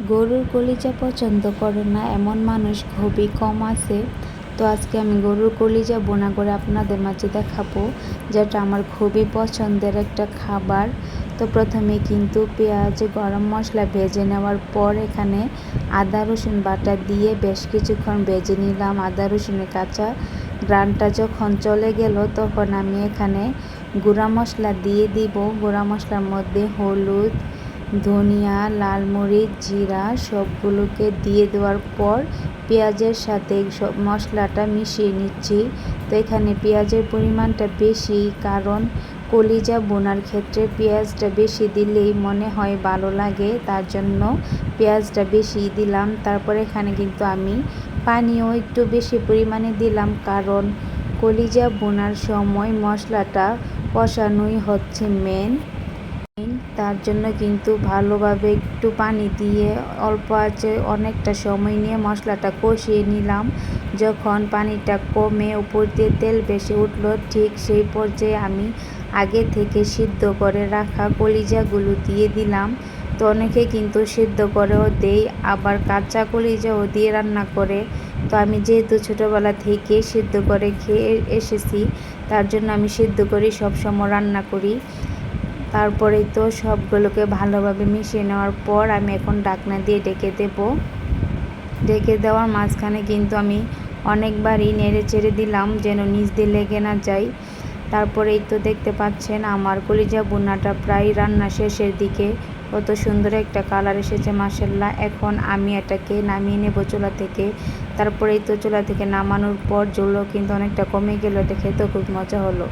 গরুর কলিজা পছন্দ করে না এমন মানুষ খুবই কম আছে। তো আজকে আমি গরুর কলিজা বোনা করে আপনাদের মাঝে দেখাবো, যেটা আমার খুবই পছন্দের একটা খাবার। তো প্রথমে কিন্তু পেঁয়াজ গরম মশলা ভেজে নেওয়ার পর এখানে আদা রসুন বাটা দিয়ে বেশ কিছুক্ষণ ভেজে নিলাম। আদা রসুনের কাঁচা গ্রানটা যখন চলে গেল তখন আমি এখানে গুঁড়া মশলা দিয়ে দিব। গুঁড়া মশলার মধ্যে হলুদ, ধনিয়া, লাল মরিচ, জিরা সবগুলোকে দিয়ে দেওয়ার পর পেঁয়াজের সাথে সব মশলাটা মিশিয়ে নিচ্ছি। তো এখানে পেঁয়াজের পরিমাণটা বেশি, কারণ কলিজা বোনার ক্ষেত্রে পেঁয়াজটা বেশি দিলেই মনে হয় ভালো লাগে, তার জন্য পেঁয়াজটা বেশি দিলাম। তারপর এখানে কিন্তু আমি পানিও একটু বেশি পরিমাণে দিলাম, কারণ কলিজা বোনার সময় মশলাটা কষানোই হচ্ছে মেন। তার জন্য কিন্তু ভালোভাবে একটু পানি দিয়ে অল্প আঁচে অনেকটা সময় নিয়ে মশলাটা কষিয়ে নিলাম। যখন পানিটা কমে উপর দিয়ে তেল ভেসে উঠলো, ঠিক সেই পর্যায়ে আমি আগে থেকে সিদ্ধ করে রাখা কলিজাগুলো দিয়ে দিলাম। তো অনেকে কিন্তু সিদ্ধ করেও দেই, আবার কাঁচা কলিজাও দিয়ে রান্না করে। তো আমি যেহেতু ছোটোবেলা থেকে সিদ্ধ করে খেয়ে এসেছি, তার জন্য আমি সিদ্ধ করি সবসময় রান্না করি। তারপরেই তো সবগুলোকে ভালোভাবে মিশিয়ে নেওয়ার পর আমি এখন ঢাকনা দিয়ে ঢেকে দেব। ঢেকে দেওয়ার মাঝখানে কিন্তু আমি অনেকবারই নেড়ে চেড়ে দিলাম যেন নিচ দিয়ে লেগে না যায়। তারপরেই তো দেখতে পাচ্ছেন আমার কলিজা বোনাটা প্রায় রান্না শেষের দিকে। কত সুন্দর একটা কালার এসেছে মাশাআল্লাহ। এখন আমি এটাকে নামিয়ে নেব চুলা থেকে। তারপরেই তো চুলা থেকে নামানোর পর ঝোলও কিন্তু অনেকটা কমে গেল, এটা খেতেও খুব মজা হলো।